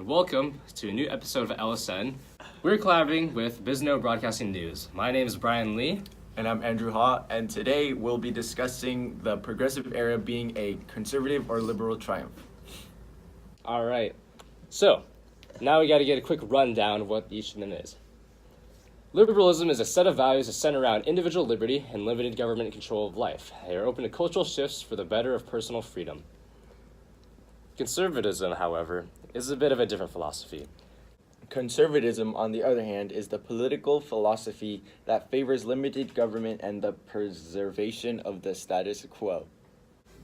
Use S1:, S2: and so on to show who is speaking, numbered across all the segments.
S1: and welcome to a new episode of LSN. We're collaborating with Bizno Broadcasting News. My name is Brian Lee.
S2: And I'm Andrew Ha, and today we'll be discussing the progressive era being a conservative or liberal triumph.
S1: All right, so now we got to get a quick rundown of what each of them is. Liberalism is a set of values that center around individual liberty and limited government control of life. They are open to cultural shifts for the better of personal freedom. Conservatism, however, is a bit of a different philosophy.
S2: Conservatism, on the other hand, is the political philosophy that favors limited government and the preservation of the status quo.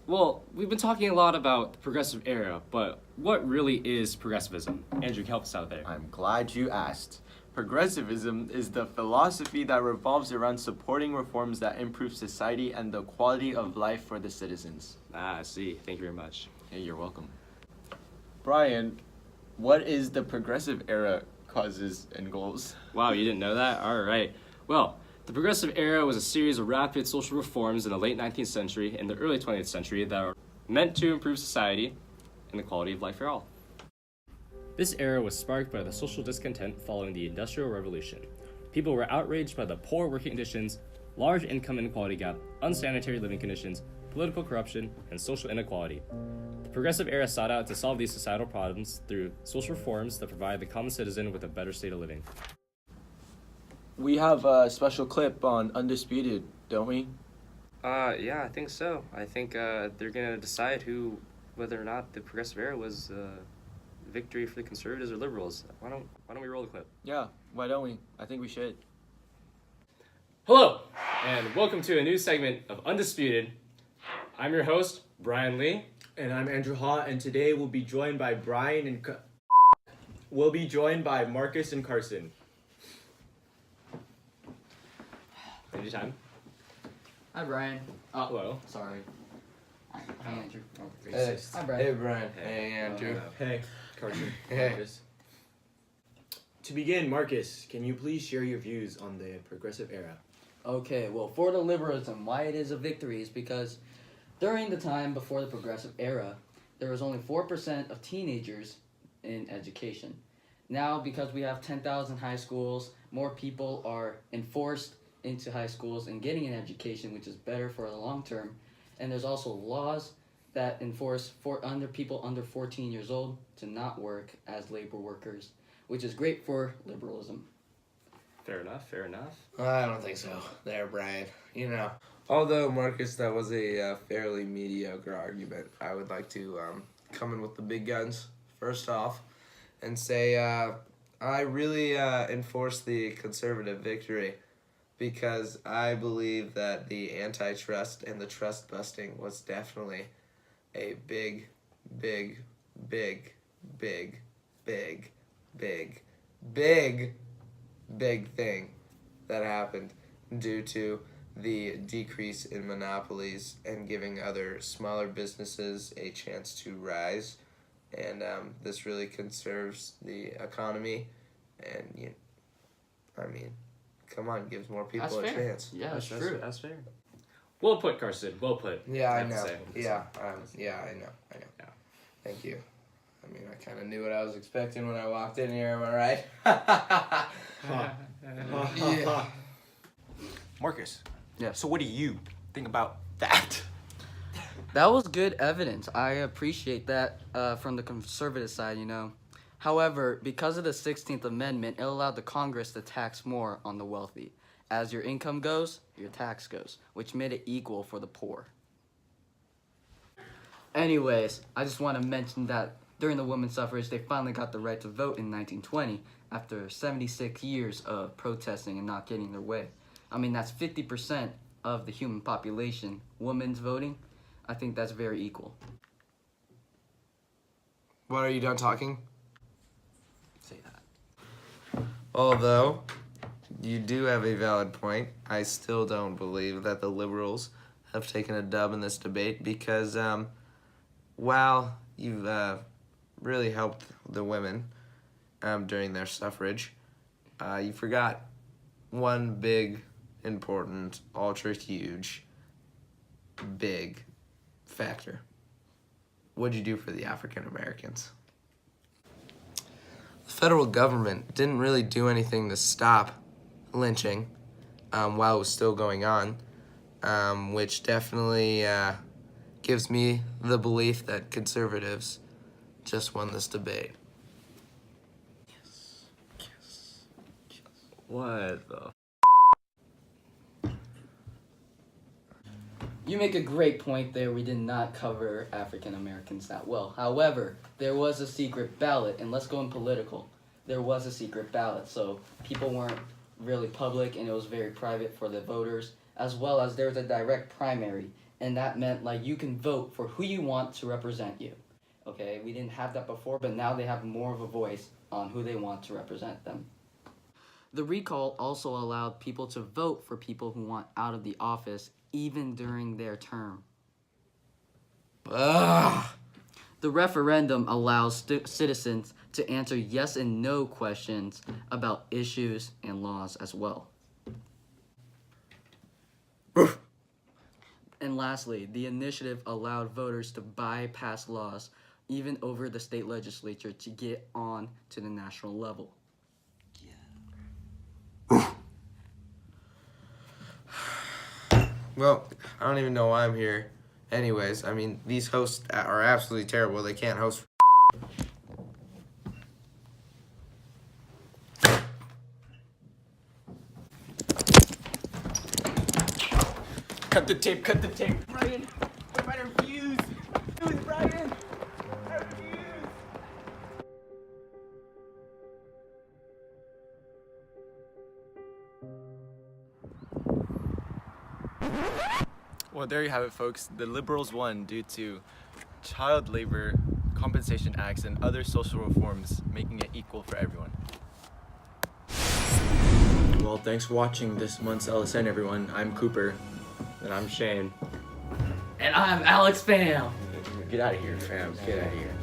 S1: Well, we've been talking a lot about the progressive era, but what really is progressivism? Andrew, help us out there.
S2: I'm glad you asked. Progressivism is the philosophy that revolves around supporting reforms that improve society and the quality of life for the citizens.
S1: I see. Thank you very much.
S2: Hey, you're welcome. Brian, what is the progressive era causes and goals?
S1: Wow, you didn't know that? All right. Well, the progressive era was a series of rapid social reforms in the late 19th century and the early 20th century that were meant to improve society and the quality of life for all. This era was sparked by the social discontent following the Industrial Revolution. People were outraged by the poor working conditions, large income inequality gap, unsanitary living conditions, political corruption, and social inequality. The progressive era sought out to solve these societal problems through social reforms that provide the common citizen with a better state of living.
S2: We have a special clip on Undisputed, don't we?
S1: Yeah, I think so. I think they're gonna decide whether or not the progressive era was victory for the conservatives or liberals. Why don't we roll the clip?
S2: Yeah, why don't we? I think we should.
S1: Hello, and welcome to a new segment of Undisputed. I'm your host, Brian Lee.
S3: And I'm Andrew Ha, and today we'll be joined by Marcus and Carson.
S1: Anytime.
S4: Hi, Brian.
S1: Oh, hello.
S4: Sorry. Hi, Andrew.
S5: Hey,
S4: Hi, Brian.
S5: hey Brian. Hey Andrew.
S3: Hey, Carson.
S5: Hey.
S3: Marcus. To begin, Marcus, can you please share your views on the progressive era?
S4: Okay, well, for the liberalism, why it is a victory is because during the time before the progressive era, there was only 4% of teenagers in education. Now, because we have 10,000 high schools, more people are enforced into high schools and getting an education, which is better for the long term. And there's also laws that enforce people under 14 years old to not work as labor workers, which is great for liberalism.
S1: Fair enough.
S5: I don't think so. There, Brian. Although, Marcus, that was a fairly mediocre argument, I would like to come in with the big guns first off and say I really enforce the conservative victory because I believe that the antitrust and the trust busting was definitely a big thing that happened due to the decrease in monopolies and giving other smaller businesses a chance to rise. And this really conserves the economy and, come on, gives more people
S4: That's
S5: a
S4: fair.
S5: chance.
S4: Yeah, that's true.
S1: That's fair. Well put, Carson. Well put.
S5: Yeah, I
S1: have to
S5: know.
S1: say.
S5: I know.
S1: Yeah.
S5: Thank you. I kind of knew what I was expecting when I walked in here, am I right? Yeah.
S2: Marcus.
S4: Yeah.
S2: So what do you think about that?
S4: That was good evidence. I appreciate that from the conservative side, However, because of the 16th Amendment, it allowed the Congress to tax more on the wealthy. As your income goes, your tax goes, which made it equal for the poor. Anyways, I just want to mention that during the women's suffrage, they finally got the right to vote in 1920 after 76 years of protesting and not getting their way. That's 50% of the human population, women's voting. I think that's very equal.
S5: What, are you done talking?
S4: Say that.
S5: Although, you do have a valid point. I still don't believe that the liberals have taken a dub in this debate because, while you've really helped the women during their suffrage, you forgot one big, important, ultra huge, big factor. What'd you do for the African Americans? federal government didn't really do anything to stop lynching while it was still going on, which definitely gives me the belief that conservatives just won this debate.
S1: What the?
S4: You make a great point there. We did not cover African Americans that well. However, there was a secret ballot, and let's go in political. There was a secret ballot, so people weren't really public, and it was very private for the voters, as well as there's a direct primary, and that meant like you can vote for who you want to represent you. Okay, we didn't have that before, but now they have more of a voice on who they want to represent them. The recall also allowed people to vote for people who want out of the office even during their term.
S5: Ugh.
S4: The referendum allows citizens to answer yes and no questions about issues and laws as well. And lastly, the initiative allowed voters to bypass laws even over the state legislature to get on to the national level.
S5: Well, I don't even know why I'm here. Anyways, I mean, these hosts are absolutely terrible. They can't host.
S2: Cut the tape, Brian! What about our views? Dude, Brian! Our views! Well, there you have it, folks. The Liberals won due to child labor, compensation acts, and other social reforms, making it equal for everyone.
S3: Well, thanks for watching this month's LSN, everyone. I'm Cooper.
S1: And I'm Shane.
S4: And I'm Alex Pham.
S3: Get out of here, fam. Get out of here.